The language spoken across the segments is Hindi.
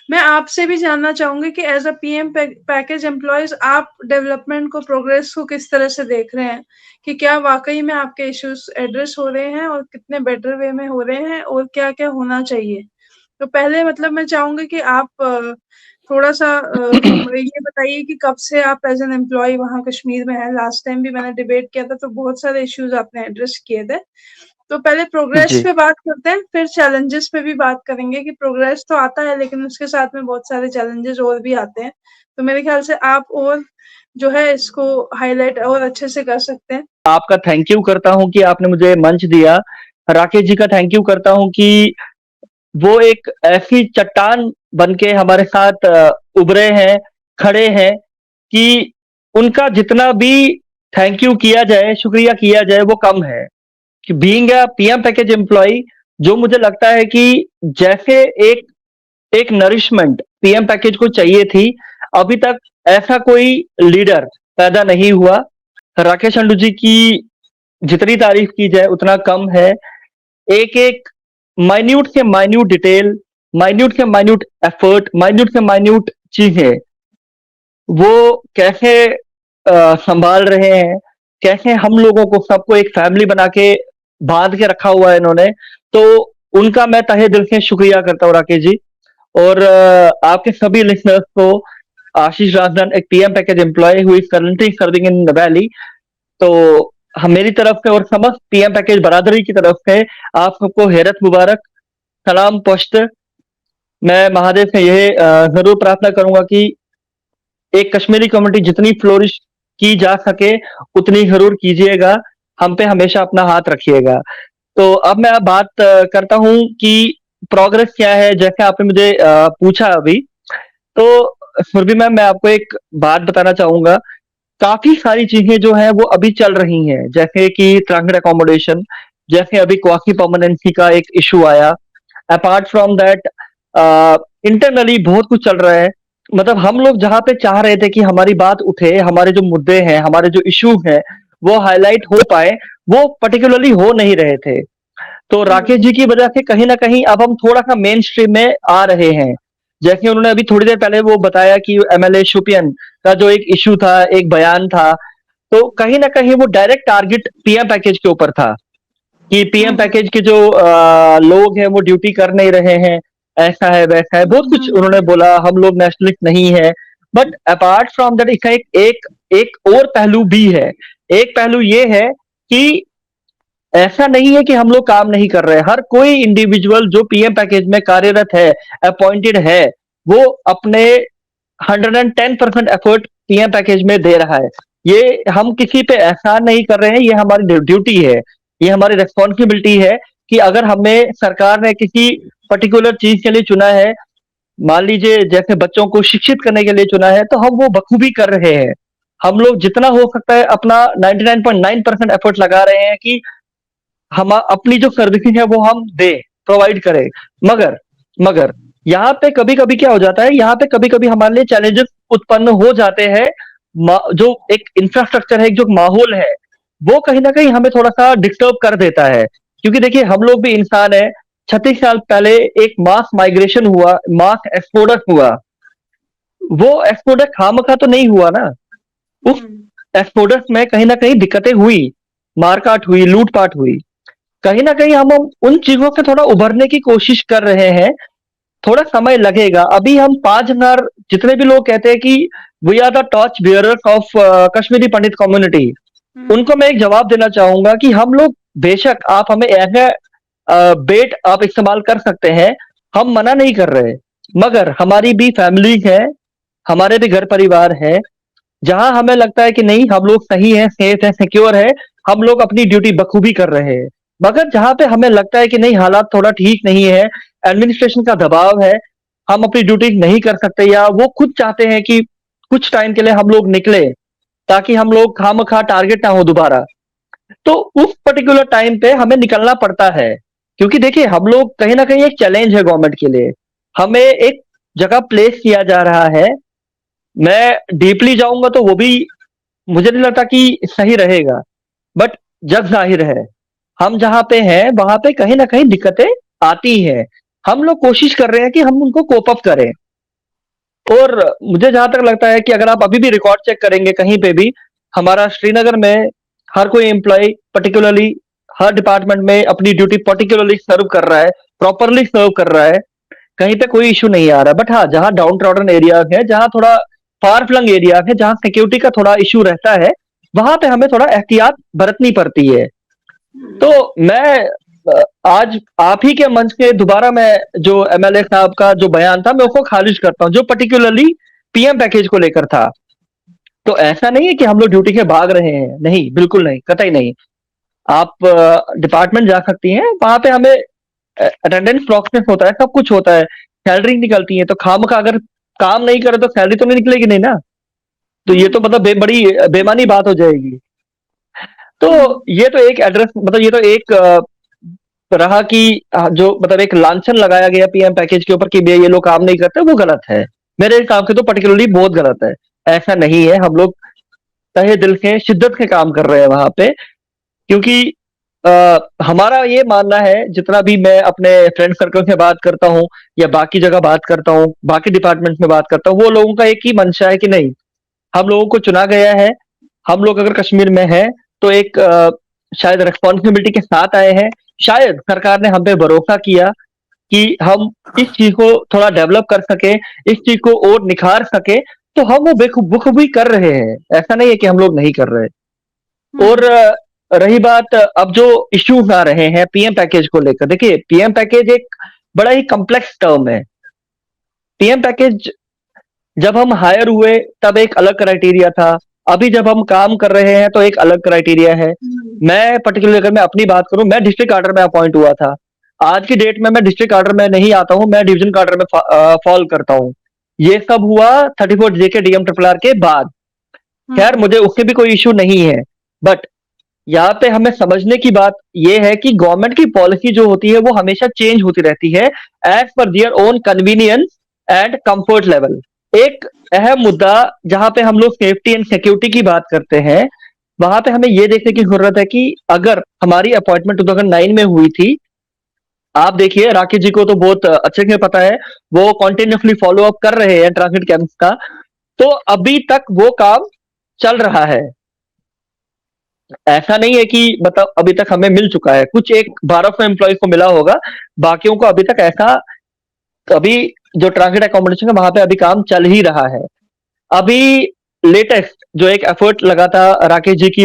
मैं आपसे भी जानना चाहूंगी कि as a PM package employees आप डेवलपमेंट को, प्रोग्रेस को किस तरह से देख रहे हैं, कि क्या वाकई में आपके इश्यूज एड्रेस हो रहे हैं और कितने बेटर वे में हो रहे हैं और क्या क्या होना चाहिए। तो पहले मतलब मैं चाहूंगी कि आप थोड़ा सा ये बताइए कि कब से आप एज एन एम्प्लॉय वहाँ कश्मीर में है। लास्ट टाइम भी मैंने डिबेट किया था तो बहुत सारे इश्यूज आपने एड्रेस किए थे। तो पहले प्रोग्रेस जी। पे बात करते हैं, फिर चैलेंजेस पे भी बात करेंगे कि प्रोग्रेस तो आता है लेकिन उसके साथ में बहुत सारे चैलेंजेस और भी आते हैं। तो मेरे ख्याल से आप और जो है इसको हाईलाइट और अच्छे से कर सकते हैं। आपका थैंक यू करता हूँ कि आपने मुझे मंच दिया। राकेश जी का थैंक यू करता हूँ कि वो एक ऐसी चट्टान बन के हमारे साथ उभरे हैं, खड़े हैं, कि उनका जितना भी थैंक यू किया जाए, शुक्रिया किया जाए, वो कम है। कि being a PM package employee, जो मुझे लगता है कि जैसे एक एक नरिशमेंट पीएम पैकेज को चाहिए थी, अभी तक ऐसा कोई लीडर पैदा नहीं हुआ। राकेश अंडू जी की जितनी तारीफ की जाए उतना कम है। एक एक माइन्यूट से माइन्यूट डिटेल, माइन्यूट से माइन्यूट एफर्ट, माइन्यूट से माइन्यूट चीजें वो कैसे संभाल रहे हैं, कैसे हम लोगों को सबको एक फैमिली बना के बांध के रखा हुआ है इन्होंने। तो उनका मैं तहे दिल से शुक्रिया करता हूँ राकेश जी। और आपके सभी लिसनर्स को, आशीष राजन एक PM package employee who is currently serving in valley, तो हम मेरी तरफ से और समस्त पीएम पैकेज बरादरी की तरफ से आप सबको हेरत मुबारक, सलाम पश्त। मैं महादेव से यह जरूर प्रार्थना करूंगा कि एक कश्मीरी कम्युनिटी जितनी फ्लोरिश की जा सके उतनी जरूर कीजिएगा। हम पे हमेशा अपना हाथ रखिएगा। तो अब मैं बात करता हूं कि प्रोग्रेस क्या है, जैसे आपने मुझे पूछा अभी। तो सुरभि मैम, मैं आपको एक बात बताना चाहूंगा। काफी सारी चीजें जो हैं वो अभी चल रही हैं, जैसे कि ट्रांजिट अकोमोडेशन, जैसे अभी क्वासी परमानेंसी का एक इशू आया। अपार्ट फ्रॉम दैट इंटरनली बहुत कुछ चल रहा है। मतलब हम लोग जहां पे चाह रहे थे कि हमारी बात उठे, हमारे जो मुद्दे हैं, हमारे जो इश्यू हैं, वो हाईलाइट हो पाए, वो पर्टिकुलरली हो नहीं रहे थे। तो राकेश जी की वजह से कहीं ना कहीं अब हम थोड़ा सा मेन स्ट्रीम में आ रहे हैं। जैसे उन्होंने अभी थोड़ी देर पहले वो बताया कि एमएलए शुपियन का जो एक इशू था, एक बयान था, तो कहीं ना कहीं वो डायरेक्ट टारगेट पीएम पैकेज के ऊपर था कि पीएम हम्म पैकेज के जो लोग हैं वो ड्यूटी कर नहीं रहे हैं, ऐसा है वैसा है, बहुत कुछ उन्होंने हम्म बोला, हम लोग नेशनलिस्ट नहीं है। बट अपार्ट फ्रॉम दैट इसका एक और पहलू भी है। एक पहलू ये है कि ऐसा नहीं है कि हम लोग काम नहीं कर रहे। हर कोई इंडिविजुअल जो पीएम पैकेज में कार्यरत है, अपॉइंटेड है, वो अपने 110% एफर्ट पीएम पैकेज में दे रहा है। ये हम किसी पे एहसान नहीं कर रहे हैं, ये हमारी ड्यूटी है, ये हमारी रिस्पॉन्सिबिलिटी है कि अगर हमें सरकार ने किसी पर्टिकुलर चीज के लिए चुना है, मान लीजिए जैसे बच्चों को शिक्षित करने के लिए चुना है, तो हम वो बखूबी कर रहे हैं। हम लोग जितना हो सकता है अपना 99.9% एफर्ट लगा रहे हैं कि हम अपनी जो सर्विसेज है वो हम दे, प्रोवाइड करें। मगर मगर यहाँ पे कभी कभी क्या हो जाता है, यहाँ पे कभी कभी हमारे लिए चैलेंजेस उत्पन्न हो जाते हैं। जो एक इंफ्रास्ट्रक्चर है, जो माहौल है, वो कहीं ना कहीं हमें थोड़ा सा डिस्टर्ब कर देता है। क्योंकि देखिए हम लोग भी इंसान है। 36 साल पहले एक मास माइग्रेशन हुआ, मास एक्सपोडस हुआ। वो एक्सपोडस खामखा तो नहीं हुआ ना। उस हम्म एक्सपोडस में कहीं ना कहीं दिक्कतें हुई, मारकाट हुई, लूटपाट हुई। कहीं ना कहीं हम उन चीजों से थोड़ा उभरने की कोशिश कर रहे हैं। थोड़ा समय लगेगा। अभी हम 5,000 जितने भी लोग कहते हैं कि we are the torch bearers of Kashmiri Pandit community, hmm उनको मैं एक जवाब देना चाहूंगा कि हम लोग, बेशक आप हमें ऐसे बेट आप इस्तेमाल कर सकते हैं, हम मना नहीं कर रहे। मगर हमारी भी फैमिली है, हमारे भी घर परिवार है, जहां हमें लगता है कि नहीं हम लोग सही है, सेफ है, सिक्योर है, हम लोग अपनी ड्यूटी बखूबी कर रहे हैं। मगर जहां पे हमें लगता है कि नहीं हालात थोड़ा ठीक नहीं है, एडमिनिस्ट्रेशन का दबाव है, हम अपनी ड्यूटी नहीं कर सकते, या वो खुद चाहते हैं कि कुछ टाइम के लिए हम लोग निकले ताकि हम लोग खामखा टारगेट ना हो दोबारा, तो उस पर्टिकुलर टाइम पे हमें निकलना पड़ता है। क्योंकि देखिए हम लोग कहीं ना कहीं एक चैलेंज है गवर्नमेंट के लिए, हमें एक जगह प्लेस किया जा रहा है। मैं डीपली जाऊंगा तो वो भी मुझे नहीं लगता कि सही रहेगा। बट जग जाहिर है, हम जहां पे हैं वहां पे कहीं ना कहीं दिक्कतें आती हैं। हम लोग कोशिश कर रहे हैं कि हम उनको कोप अप करें। और मुझे जहाँ तक लगता है कि अगर आप अभी भी रिकॉर्ड चेक करेंगे कहीं पे भी, हमारा श्रीनगर में हर कोई एम्प्लॉय पर्टिकुलरली हर डिपार्टमेंट में अपनी ड्यूटी पर्टिकुलरली सर्व कर रहा है, प्रॉपरली सर्व कर रहा है, कहीं पे कोई इश्यू नहीं आ रहा है। बट हाँ, जहाँ डाउन ट्रॉडन एरियाज़ हैं, जहाँ थोड़ा फार फ्लंग एरियाज़ हैं, जहाँ सिक्योरिटी का थोड़ा इश्यू रहता है, वहाँ पे हमें थोड़ा एहतियात बरतनी पड़ती है। तो मैं आज आप ही के मंच पे दोबारा मैं जो एमएलए साहब का जो बयान था, मैं उसको खारिज करता हूँ, जो पर्टिकुलरली पीएम पैकेज को लेकर था। तो ऐसा नहीं है कि हम लोग ड्यूटी से भाग रहे हैं, नहीं, बिल्कुल नहीं, कतई नहीं। आप डिपार्टमेंट जा सकती हैं, वहाँ पे हमें अटेंडेंस प्रोसेस होता है, सब कुछ होता है, सैलरी निकलती है, तो खामखा अगर काम नहीं करे तो सैलरी तो नहीं निकलेगी नहीं ना। तो ये तो मतलब बड़ी बेमानी बात हो जाएगी। तो ये तो एक एड्रेस, मतलब ये तो एक रहा कि जो मतलब एक लांछन लगाया गया पीएम पैकेज के ऊपर कि भैया ये लोग काम नहीं करते, वो गलत है। मेरे हिसाब से तो पर्टिकुलरली बहुत गलत है। ऐसा नहीं है, हम लोग तहे दिल से शिद्दत से काम कर रहे हैं वहां पे, क्योंकि हमारा ये मानना है, जितना भी मैं अपने फ्रेंड सर्कल से बात करता हूँ या बाकी जगह बात करता हूँ, बाकी डिपार्टमेंट में बात करता हूँ, वो लोगों का एक ही मंशा है कि नहीं, हम लोगों को चुना गया है, हम लोग अगर कश्मीर में हैं तो एक शायद रिस्पॉन्सिबिलिटी के साथ आए हैं। शायद सरकार ने हम पे भरोसा किया कि हम इस चीज को थोड़ा डेवलप कर सके, इस चीज को और निखार सके, तो हम वो बखूबी कर रहे हैं। ऐसा नहीं है कि हम लोग नहीं कर रहे। और रही बात अब जो इश्यूज आ रहे हैं पीएम पैकेज को लेकर, देखिए पीएम पैकेज एक बड़ा ही कॉम्प्लेक्स टर्म है। पीएम पैकेज जब हम हायर हुए तब एक अलग क्राइटेरिया था, अभी जब हम काम कर रहे हैं तो एक अलग क्राइटेरिया है। मैं पर्टिकुलर अगर मैं अपनी बात करूं, मैं डिस्ट्रिक्ट ऑर्डर में अपॉइंट हुआ था। आज की डेट में मैं डिस्ट्रिक्ट ऑर्डर में नहीं आता हूं, मैं डिवीजन ऑर्डर में फॉल करता हूं। ये सब हुआ 34 जे के डीएम ट्रिपल आर के बाद। खैर मुझे उससे भी कोई इश्यू नहीं है, बट यहाँ पे हमें समझने की बात यह है कि गवर्नमेंट की पॉलिसी जो होती है वो हमेशा चेंज होती रहती है as per their own convenience and comfort level. एक अहम मुद्दा जहां पे हम लोग सेफ्टी एंड सिक्योरिटी की बात करते हैं, वहां पे हमें यह देखने की जरूरत है कि अगर हमारी अपॉइंटमेंट 2009 में हुई थी, आप देखिए राकेश जी को तो बहुत अच्छे से पता है, वो कॉन्टिन्यूसली फॉलो अप कर रहे हैं ट्रांसिट कैंप्स का, तो अभी तक वो काम चल रहा है। ऐसा नहीं है कि मतलब अभी तक हमें मिल चुका है, कुछ एक 1200 एम्प्लॉयज को मिला होगा, बाकियों को अभी तक ऐसा, अभी जो ट्रांसिट अकोमोडेशन है वहां पे अभी काम चल ही रहा है। अभी लेटेस्ट जो एक एफर्ट लगा था राकेश जी की,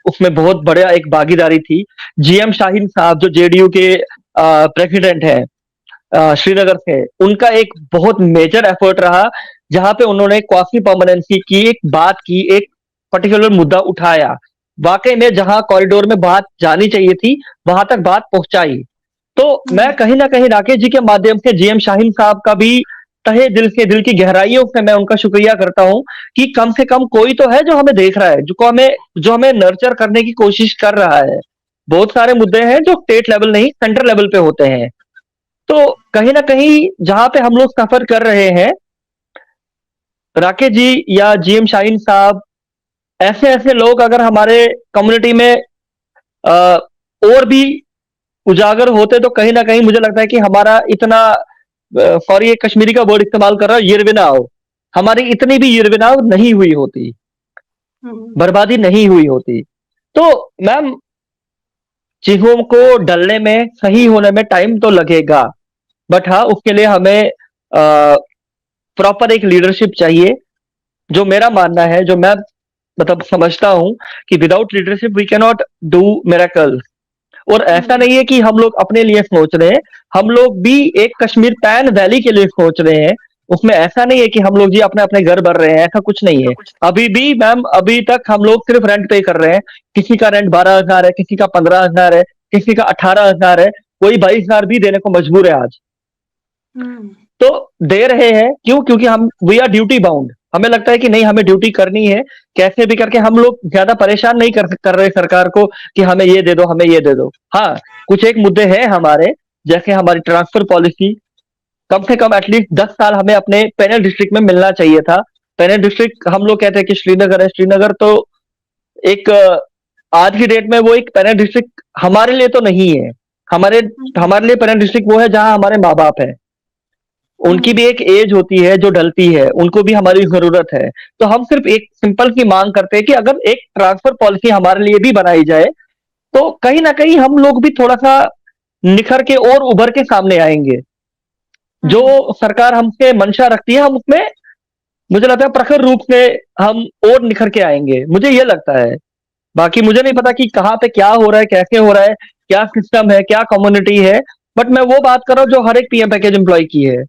उसमें बहुत बड़ा एक भागीदारी थी। जीएम शाहीन साहब जो जेडीयू के प्रेसिडेंट हैं श्रीनगर से, उनका एक बहुत मेजर एफर्ट रहा, जहां पे उन्होंने क्वासी परमानेंसी की एक बात की, एक पर्टिकुलर मुद्दा उठाया, वाकई में जहां कॉरिडोर में बात जानी चाहिए थी वहां तक बात पहुंचाई। तो मैं कहीं ना कहीं राकेश जी के माध्यम से जीएम शाहीन साहब का भी तहे दिल से, दिल की गहराइयों से मैं उनका शुक्रिया करता हूं कि कम से कम कोई तो है जो हमें देख रहा है, जो हमें नर्चर करने की कोशिश कर रहा है। बहुत सारे मुद्दे हैं जो स्टेट लेवल नहीं सेंटर लेवल पे होते हैं। तो कहीं ना कहीं जहां पे हम लोग सफर कर रहे हैं, राकेश जी या जीएम शाहीन साहब, ऐसे ऐसे लोग अगर हमारे कम्युनिटी में अ, और भी उजागर होते तो कहीं ना कहीं मुझे लगता है कि हमारा इतना, सॉरी एक कश्मीरी का वर्ड इस्तेमाल कर रहा हूं, यिरविनाव, हमारी इतनी भी यिरविनाव नहीं हुई होती, बर्बादी नहीं हुई होती। तो मैम, चीजों को डलने में, सही होने में टाइम तो लगेगा, बट हाँ उसके लिए हमें प्रॉपर एक लीडरशिप चाहिए। जो मेरा मानना है, जो मैं मतलब समझता हूं कि without leadership we can not do miracle. और ऐसा नहीं है कि हम लोग अपने लिए सोच रहे हैं, हम लोग भी एक कश्मीर पैन वैली के लिए सोच रहे हैं। उसमें ऐसा नहीं है कि हम लोग जी अपने अपने घर भर रहे हैं, ऐसा कुछ नहीं है। अभी भी मैम, अभी तक हम लोग सिर्फ रेंट पे कर रहे हैं। किसी का रेंट 12,000 है, किसी का 15,000 है, किसी का 18,000 है, कोई 22,000 भी देने को मजबूर है आज। तो दे रहे हैं क्यों? क्योंकि हम वी आर ड्यूटी बाउंड, हमें लगता है कि नहीं हमें ड्यूटी करनी है, कैसे भी करके। हम लोग ज्यादा परेशान नहीं कर रहे सरकार को कि हमें ये दे दो, हमें ये दे दो। हाँ, कुछ एक मुद्दे हैं हमारे, जैसे हमारी ट्रांसफर पॉलिसी, कम से कम एटलीस्ट 10 साल हमें अपने पैनल डिस्ट्रिक्ट में मिलना चाहिए था। पैनल डिस्ट्रिक्ट हम लोग कहते हैं कि श्रीनगर है, श्रीनगर तो एक आज की डेट में वो एक पैनल डिस्ट्रिक्ट हमारे लिए तो नहीं है। हमारे हमारे लिए पैनल डिस्ट्रिक्ट वो है जहां हमारे माँ बाप है, उनकी हुँ। भी एक एज होती है जो ढलती है, उनको भी हमारी ज़रूरत है। तो हम सिर्फ़ एक सिंपल सी माँग करते हैं कि अगर एक ट्रांसफ़र पॉलिसी हमारे लिए भी बनाई जाए, तो कहीं न कहीं हम लोग भी थोड़ा-सा निखर के और उभर के सामने आएँगे। जो हुँ। सरकार हमसे मंशा रखती है, हम उसमें मुझे लगता है प्रखर रूप से हम और निखर के आएँगे, मुझे ये लगता है। बाकी मुझे नहीं पता हुँ। कि कहाँ पे क्या हो रहा है, कैसे हो रहा है, क्या सिस्टम है, क्या कम्युनिटी है, बट मैं वो बात कर रहा हूँ जो हर एक पीएम पैकेज एम्प्लॉयी की है।